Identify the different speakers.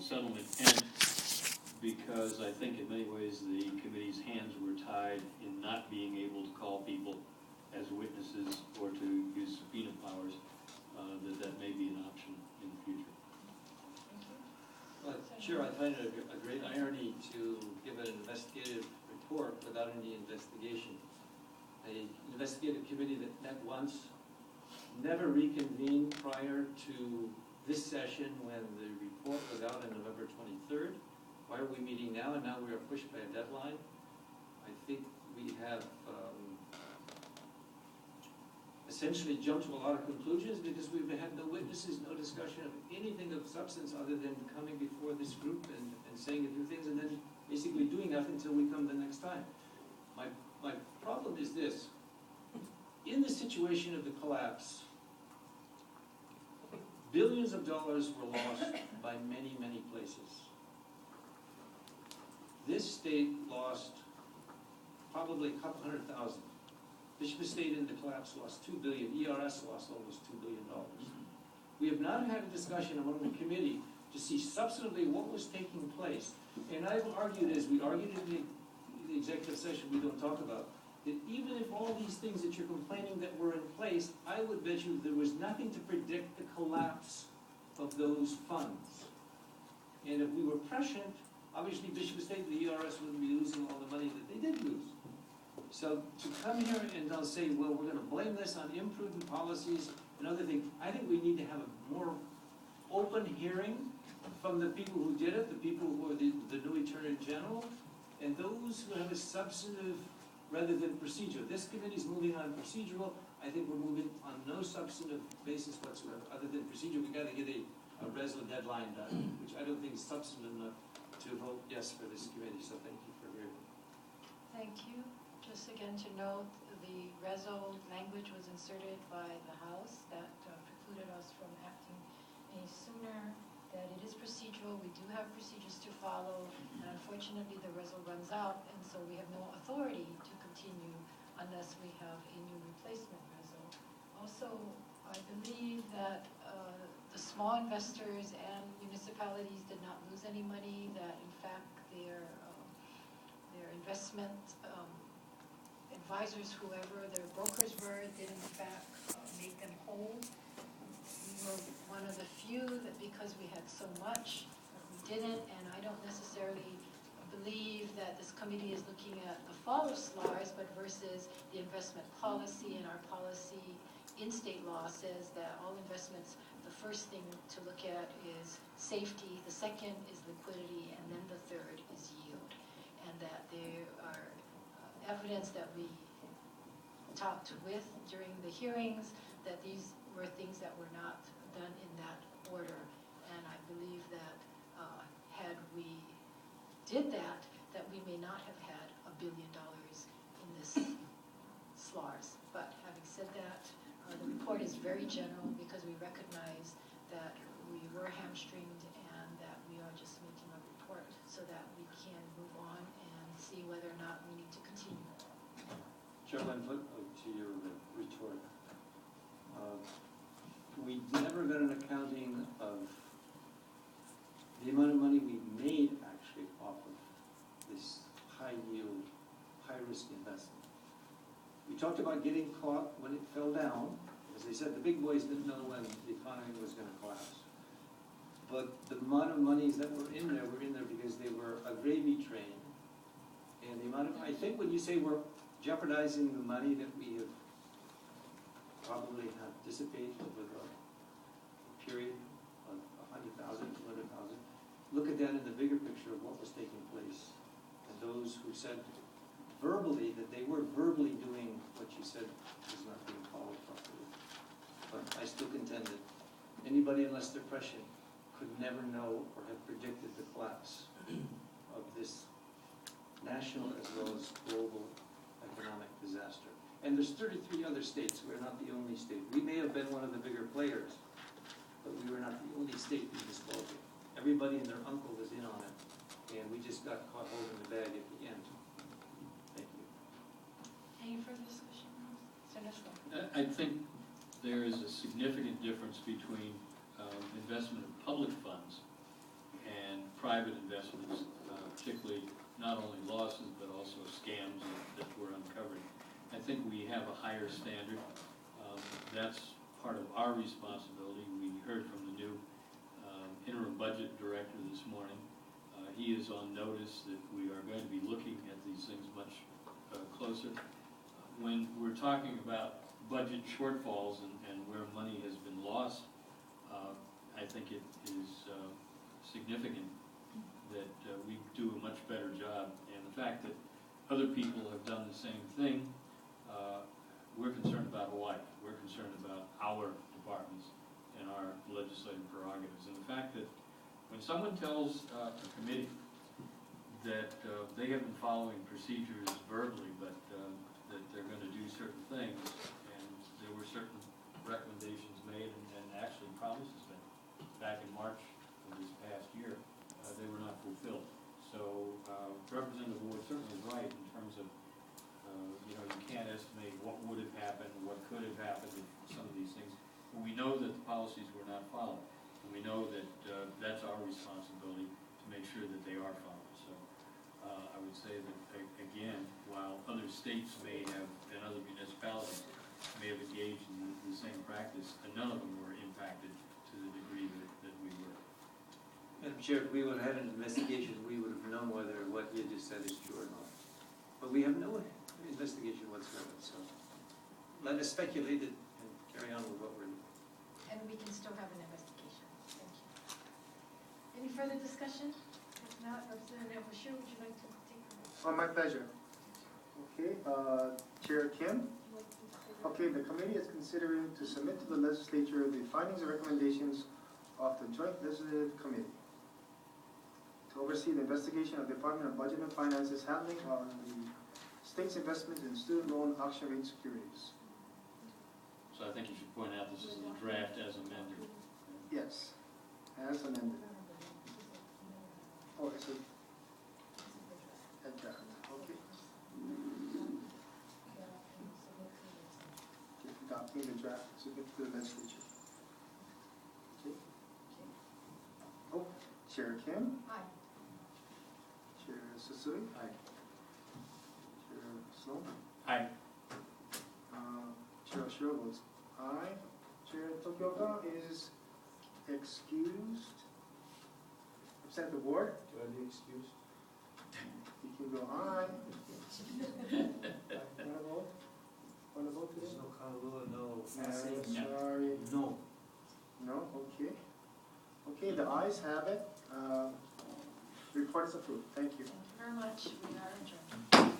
Speaker 1: settlement end because I think in many ways the committee's hands were tied in not being able to call people as witnesses or to use subpoena powers, that may be an option in the future.
Speaker 2: Well, sure, I find it a great irony to give an investigative report without any investigation. An investigative committee that met once, never reconvened prior to this session when the report was out on November 23rd. Why are we meeting now, and now we are pushed by a deadline? I think we have essentially jumped to a lot of conclusions because we've had no witnesses, no discussion of anything of substance other than coming before this group and saying a few things and then basically doing nothing until we come the next time. My problem is this. In the situation of the collapse, billions of dollars were lost by many, many places. This state lost probably a couple $100,000. Bishop Estate in the collapse lost $2 billion. ERS lost almost $2 billion. We have not had a discussion among the committee to see substantively what was taking place. And I've argued, as we argued in the executive session we don't talk about, that even if all these things that you're complaining that were in place, I would bet you there was nothing to predict the collapse of those funds. And if we were prescient, obviously Bishop Estate, the ERS wouldn't be losing all the money that they did lose. So to come here and they'll say, well, we're going to blame this on imprudent policies and other things, I think we need to have a more open hearing from the people who did it, the people who are the new Attorney General, and those who have a substantive rather than procedure. This committee is moving on procedural. I think we're moving on no substantive basis whatsoever other than procedure. We've got to get a resolution deadline done, which I don't think is substantive enough to vote yes for this committee. So thank you for hearing me.
Speaker 3: Thank you. Just again to note, the reso language was inserted by the House that precluded us from acting any sooner, that it is procedural. We do have procedures to follow, and unfortunately the reso runs out, and so we have no authority to continue unless we have a new replacement reso. Also, I believe that the small investors and municipalities did not lose any money, that in fact their investment advisors, whoever their brokers were, did in fact make them whole. We were one of the few that because we had so much, we didn't, and I don't necessarily believe that this committee is looking at the fall of SLARS, but versus the investment policy, and our policy in state law says that all investments, the first thing to look at is safety, the second is liquidity, and then the third is yield. And that there are evidence that we talked with during the hearings that these were things that were not done in that order. And I believe that had we did that, that we may not have had $1 billion in this SLARS. But having said that, the report is very general because we recognize that we were hamstringed and that we are just making a report so that we can move on and see whether or not we need to continue.
Speaker 2: Chairman, to your retort. We never got an accounting of the amount of money we made actually off of this high yield, high risk investment. We talked about getting caught when it fell down. As I said, the big boys didn't know when the economy was going to collapse. But the amount of monies that were in there because they were a gravy train. And the amount of, I think when you say we're jeopardizing the money that we have probably have dissipated over the period of 100,000, 200,000, look at that in the bigger picture of what was taking place. And those who said verbally that they were verbally doing what you said was not being followed properly. But I still contend that anybody, unless they're prescient, could never know or have predicted the collapse of this national as well as global economic disaster. And there's 33 other states. We're not the only state. We may have been one of the bigger players, but we were not the only state in this ballgame. Everybody and their uncle was in on it, and we just got caught holding the bag at the end. Thank you.
Speaker 3: Any further discussion?
Speaker 1: I think there is a significant difference between investment of public funds and private investments, particularly not only losses, but also scams that were uncovered. I think we have a higher standard. That's part of our responsibility. We heard from the new interim budget director this morning. He is on notice that we are going to be looking at these things much closer. When we're talking about budget shortfalls and where money has been lost, I think it is significant that we do a much better job. And the fact that other people have done the same thing, we're concerned about Hawaii. We're concerned about our departments and our legislative prerogatives. And the fact that when someone tells a committee that they have been following procedures verbally, but that they're going to do certain things, and there were certain recommendations made and actually promises made back in March of this past year, they were not fulfilled. So Representative Ward certainly is right in terms of, you can't estimate what would have happened, what could have happened if some of these things. But we know that the policies were not followed, and we know that that's our responsibility to make sure that they are followed. So I would say that, again, while other states may have, and other municipalities may have engaged in the same practice, and none of them were impacted to the degree that we were.
Speaker 2: Madam Chair, if we would have had an investigation, we would have known whether what you just said is true or not. But we have no investigation whatsoever, so let us speculate it and carry on with what we're doing.
Speaker 3: And we can still have an investigation. Thank you. Any further discussion? If not, Representative Bashir, would you like to take the vote?
Speaker 4: My pleasure. Okay, Chair Kim. Okay, the committee is considering to submit to the legislature the findings and recommendations of the Joint Legislative Committee to oversee the investigation of Department of Budget and Finance's handling on the state's investment in student loan auction rate securities.
Speaker 1: So I think you should point out this is the draft as amended.
Speaker 4: Yes, as amended. Oh, it's a draft, okay. Adopting the draft, submit to the legislature. Okay. Oh, Chair Kim,
Speaker 3: Aye.
Speaker 4: Chair Sasui,
Speaker 1: Aye.
Speaker 4: Chair Sloan,
Speaker 1: Aye.
Speaker 4: Chair Oshiro votes aye. Chair Tokioka is excused. Representative Ward,
Speaker 2: Do I be excused?
Speaker 4: you can go aye. Want to vote? Want to vote today?
Speaker 2: No Kalua, no.
Speaker 4: Sorry.
Speaker 2: No.
Speaker 4: No, okay. Okay, the ayes have it. Report is approved. Thank you.
Speaker 3: Thank you very much. We are adjourned.